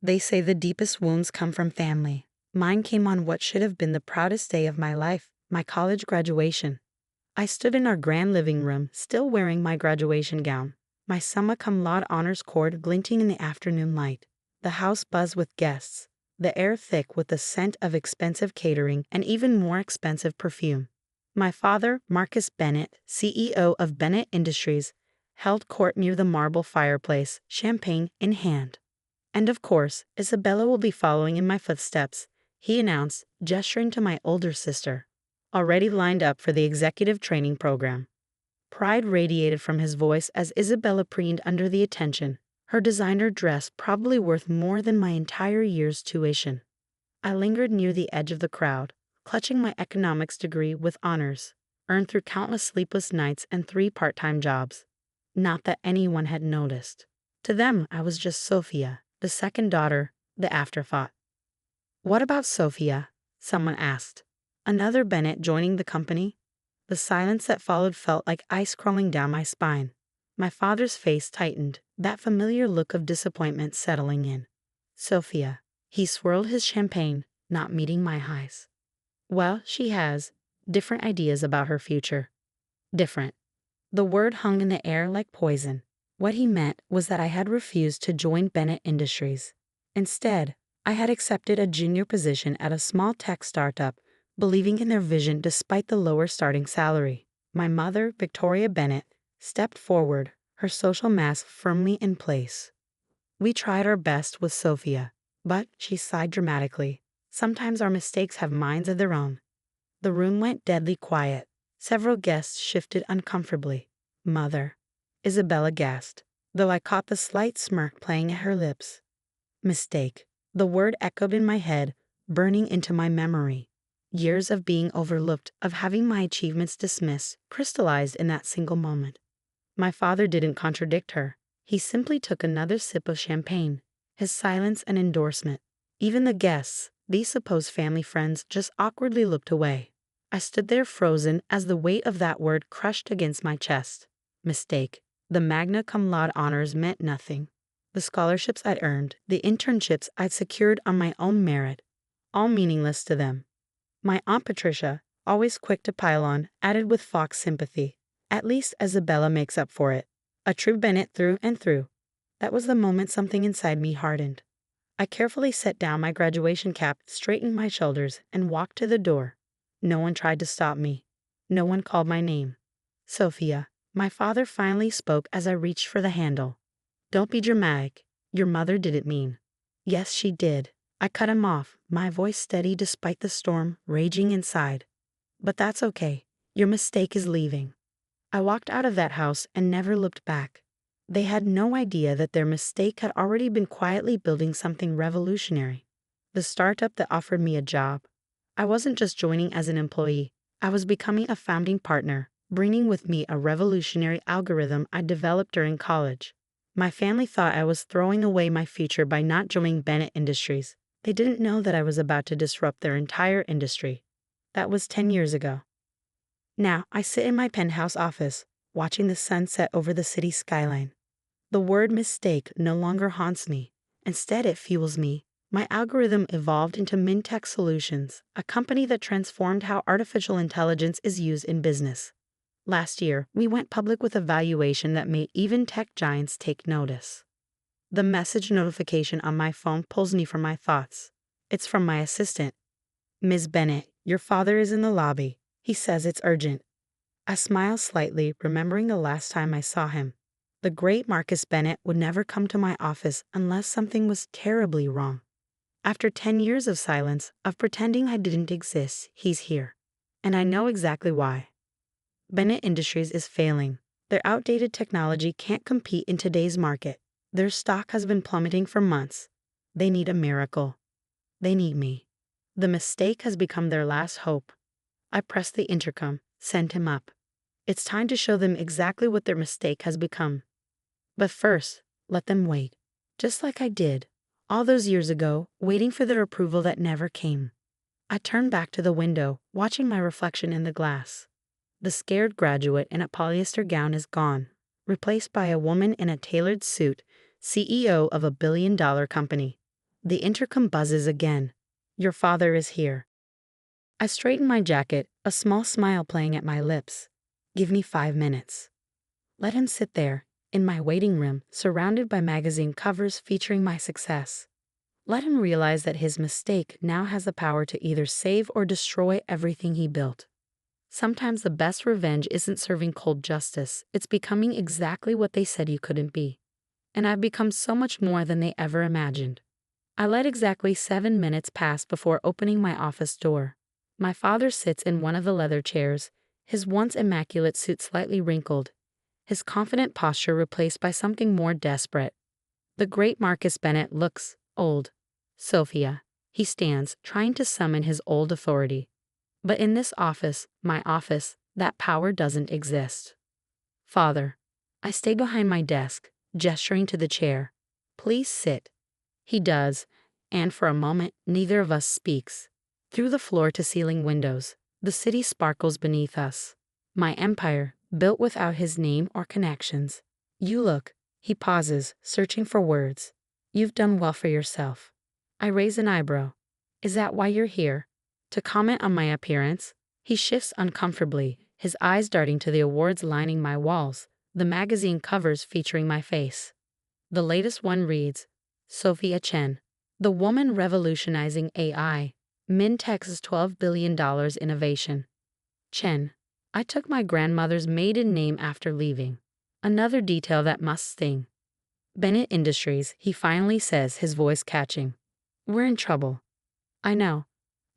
They say the deepest wounds come from family. Mine came on what should have been the proudest day of my life, my college graduation. I stood in our grand living room, still wearing my graduation gown, my summa cum laude honors cord glinting in the afternoon light. The house buzzed with guests, the air thick with the scent of expensive catering and even more expensive perfume. My father, Marcus Bennett, CEO of Bennett Industries, held court near the marble fireplace, champagne in hand. And of course, Isabella will be following in my footsteps, he announced, gesturing to my older sister, already lined up for the executive training program. Pride radiated from his voice as Isabella preened under the attention, her designer dress probably worth more than my entire year's tuition. I lingered near the edge of the crowd, clutching my economics degree with honors, earned through countless sleepless nights and 3 part-time jobs. Not that anyone had noticed. To them, I was just Sophia, the second daughter, the afterthought. "What about Sophia?" someone asked. Another Bennett joining the company? The silence that followed felt like ice crawling down my spine. My father's face tightened, that familiar look of disappointment settling in. Sophia. He swirled his champagne, not meeting my highs. Well, she has different ideas about her future. Different. The word hung in the air like poison. What he meant was that I had refused to join Bennett Industries. Instead, I had accepted a junior position at a small tech startup, believing in their vision despite the lower starting salary. My mother, Victoria Bennett, stepped forward, her social mask firmly in place. We tried our best with Sophia, but she sighed dramatically. Sometimes our mistakes have minds of their own. The room went deadly quiet. Several guests shifted uncomfortably. Mother. Isabella gasped, though I caught the slight smirk playing at her lips. Mistake. The word echoed in my head, burning into my memory. Years of being overlooked, of having my achievements dismissed, crystallized in that single moment. My father didn't contradict her. He simply took another sip of champagne, his silence an endorsement. Even the guests, these supposed family friends, just awkwardly looked away. I stood there frozen as the weight of that word crushed against my chest. Mistake. The magna cum laude honors meant nothing. The scholarships I'd earned, the internships I'd secured on my own merit, all meaningless to them. My Aunt Patricia, always quick to pile on, added with fox sympathy. At least Isabella makes up for it. A true Bennett through and through. That was the moment something inside me hardened. I carefully set down my graduation cap, straightened my shoulders, and walked to the door. No one tried to stop me. No one called my name. Sophia. My father finally spoke as I reached for the handle. Don't be dramatic. Your mother didn't mean. Yes, she did. I cut him off, my voice steady despite the storm raging inside. But that's okay. Your mistake is leaving. I walked out of that house and never looked back. They had no idea that their mistake had already been quietly building something revolutionary. The startup that offered me a job. I wasn't just joining as an employee. I was becoming a founding partner, bringing with me a revolutionary algorithm I developed during college. My family thought I was throwing away my future by not joining Bennett Industries. They didn't know that I was about to disrupt their entire industry. That was 10 years ago. Now, I sit in my penthouse office, watching the sun set over the city skyline. The word mistake no longer haunts me. Instead, it fuels me. My algorithm evolved into Mintech Solutions, a company that transformed how artificial intelligence is used in business. Last year, we went public with a valuation that made even tech giants take notice. The message notification on my phone pulls me from my thoughts. It's from my assistant. "Ms. Bennett, your father is in the lobby. He says it's urgent." I smile slightly, remembering the last time I saw him. The great Marcus Bennett would never come to my office unless something was terribly wrong. After 10 years of silence, of pretending I didn't exist, he's here. And I know exactly why. Bennett Industries is failing. Their outdated technology can't compete in today's market. Their stock has been plummeting for months. They need a miracle. They need me. The mistake has become their last hope. I press the intercom, send him up. It's time to show them exactly what their mistake has become. But first, let them wait. Just like I did, all those years ago, waiting for their approval that never came. I turn back to the window, watching my reflection in the glass. The scared graduate in a polyester gown is gone, replaced by a woman in a tailored suit, CEO of a billion-dollar company. The intercom buzzes again. Your father is here. I straighten my jacket, a small smile playing at my lips. Give me 5 minutes. Let him sit there, in my waiting room, surrounded by magazine covers featuring my success. Let him realize that his mistake now has the power to either save or destroy everything he built. Sometimes the best revenge isn't serving cold justice, it's becoming exactly what they said you couldn't be. And I've become so much more than they ever imagined. I let exactly 7 minutes pass before opening my office door. My father sits in one of the leather chairs, his once immaculate suit slightly wrinkled, his confident posture replaced by something more desperate. The great Marcus Bennett looks old. Sophia. He stands, trying to summon his old authority. But in this office, my office, that power doesn't exist. Father. I stay behind my desk, gesturing to the chair. Please sit. He does, and for a moment, neither of us speaks. Through the floor-to-ceiling windows, the city sparkles beneath us. My empire, built without his name or connections. You look. He pauses, searching for words. You've done well for yourself. I raise an eyebrow. Is that why you're here? To comment on my appearance? He shifts uncomfortably, his eyes darting to the awards lining my walls, the magazine covers featuring my face. The latest one reads, Sophia Chen, the woman revolutionizing AI, Mintech's $12 billion innovation. Chen. I took my grandmother's maiden name after leaving. Another detail that must sting. Bennett Industries, he finally says, his voice catching. We're in trouble. I know.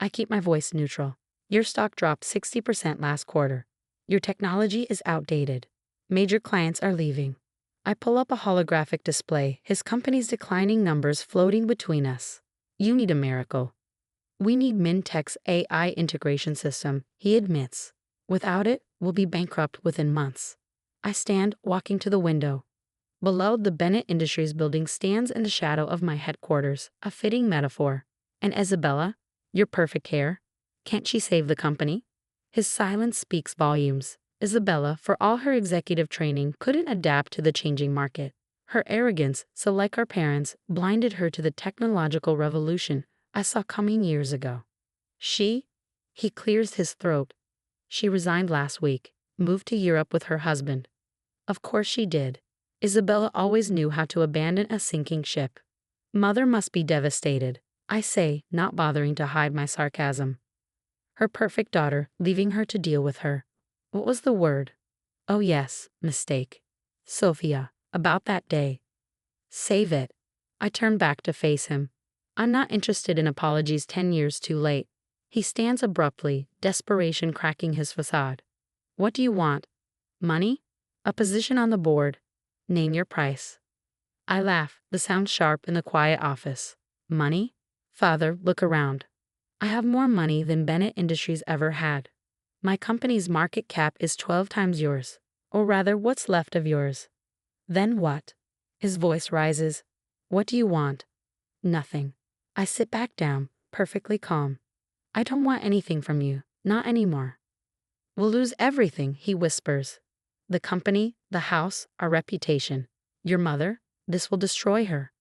I keep my voice neutral. Your stock dropped 60% last quarter. Your technology is outdated. Major clients are leaving. I pull up a holographic display, his company's declining numbers floating between us. You need a miracle. We need Mintech's AI integration system, he admits. Without it, we'll be bankrupt within months. I stand, walking to the window. Below, the Bennett Industries building stands in the shadow of my headquarters, a fitting metaphor. And Isabella, your perfect hair, can't she save the company? His silence speaks volumes. Isabella, for all her executive training, couldn't adapt to the changing market. Her arrogance, so like our parents, blinded her to the technological revolution I saw coming years ago. He clears his throat. She resigned last week, moved to Europe with her husband. Of course she did. Isabella always knew how to abandon a sinking ship. Mother must be devastated, I say, not bothering to hide my sarcasm. Her perfect daughter, leaving her to deal with her. What was the word? Oh yes, mistake. Sophia, about that day. Save it. I turn back to face him. I'm not interested in apologies 10 years too late. He stands abruptly, desperation cracking his facade. What do you want? Money? A position on the board? Name your price. I laugh, the sound sharp in the quiet office. Money? Father, look around. I have more money than Bennett Industries ever had. My company's market cap is 12 times yours. Or rather, what's left of yours. Then what? His voice rises. What do you want? Nothing. I sit back down, perfectly calm. I don't want anything from you, not anymore. We'll lose everything, he whispers. The company, the house, our reputation. Your mother, this will destroy her.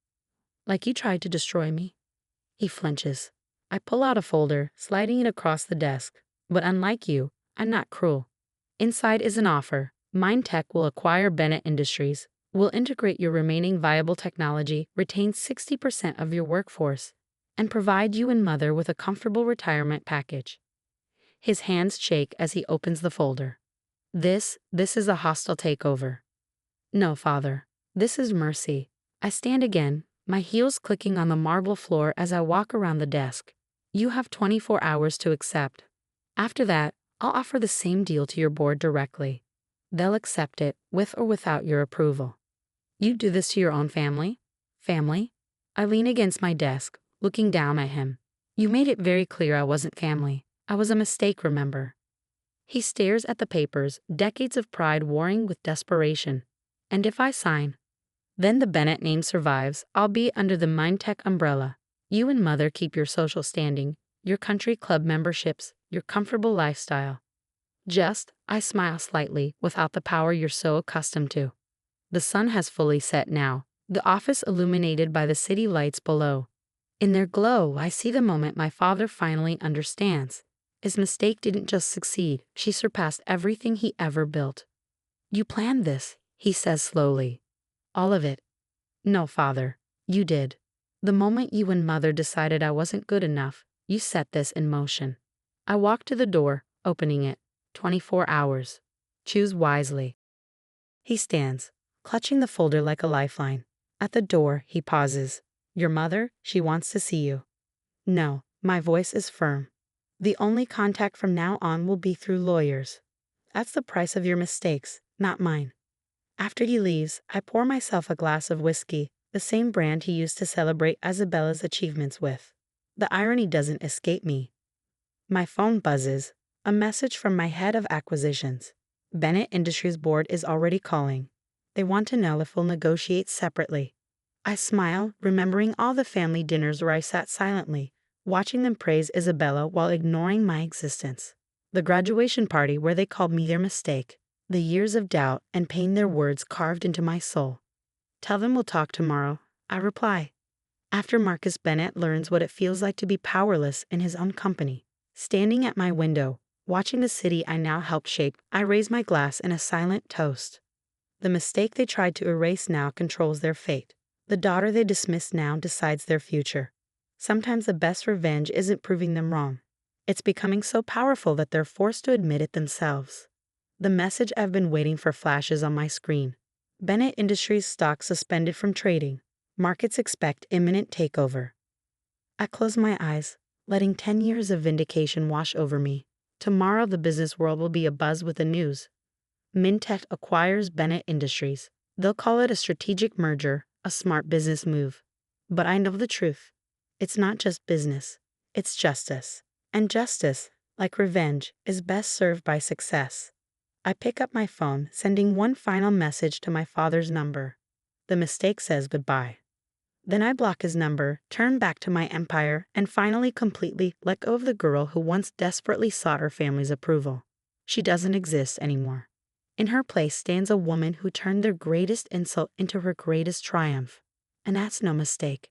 Like you tried to destroy me. He flinches. I pull out a folder, sliding it across the desk. But unlike you, I'm not cruel. Inside is an offer. Mindtech will acquire Bennett Industries, will integrate your remaining viable technology, retain 60% of your workforce, and provide you and mother with a comfortable retirement package. His hands shake as he opens the folder. This is a hostile takeover. No, Father. This is mercy. I stand again, my heels clicking on the marble floor as I walk around the desk. You have 24 hours to accept. After that, I'll offer the same deal to your board directly. They'll accept it, with or without your approval. You do this to your own family? Family? I lean against my desk, looking down at him. You made it very clear I wasn't family. I was a mistake, remember? He stares at the papers, decades of pride warring with desperation. And if I sign, then the Bennett name survives, albeit under the Mindtech umbrella. You and mother keep your social standing, your country club memberships, your comfortable lifestyle. I smile slightly, without the power you're so accustomed to. The sun has fully set now, the office illuminated by the city lights below. In their glow, I see the moment my father finally understands. His mistake didn't just succeed, she surpassed everything he ever built. You planned this, he says slowly. All of it. No, father. You did. The moment you and mother decided I wasn't good enough, you set this in motion. I walked to the door, opening it. 24 hours. Choose wisely. He stands, clutching the folder like a lifeline. At the door, he pauses. Your mother, she wants to see you. No, my voice is firm. The only contact from now on will be through lawyers. That's the price of your mistakes, not mine. After he leaves, I pour myself a glass of whiskey, the same brand he used to celebrate Isabella's achievements with. The irony doesn't escape me. My phone buzzes, a message from my head of acquisitions. Bennett Industries board is already calling. They want to know if we'll negotiate separately. I smile, remembering all the family dinners where I sat silently, watching them praise Isabella while ignoring my existence. The graduation party where they called me their mistake. The years of doubt and pain their words carved into my soul. Tell them we'll talk tomorrow, I reply. After Marcus Bennett learns what it feels like to be powerless in his own company. Standing at my window, watching the city I now help shape, I raise my glass in a silent toast. The mistake they tried to erase now controls their fate. The daughter they dismiss now decides their future. Sometimes the best revenge isn't proving them wrong. It's becoming so powerful that they're forced to admit it themselves. The message I've been waiting for flashes on my screen. Bennett Industries stock suspended from trading. Markets expect imminent takeover. I close my eyes, letting 10 years of vindication wash over me. Tomorrow the business world will be abuzz with the news. Mintech acquires Bennett Industries. They'll call it a strategic merger, a smart business move. But I know the truth. It's not just business. It's justice. And justice, like revenge, is best served by success. I pick up my phone, sending one final message to my father's number. The mistake says goodbye. Then I block his number, turn back to my empire, and finally completely let go of the girl who once desperately sought her family's approval. She doesn't exist anymore. In her place stands a woman who turned their greatest insult into her greatest triumph. And that's no mistake.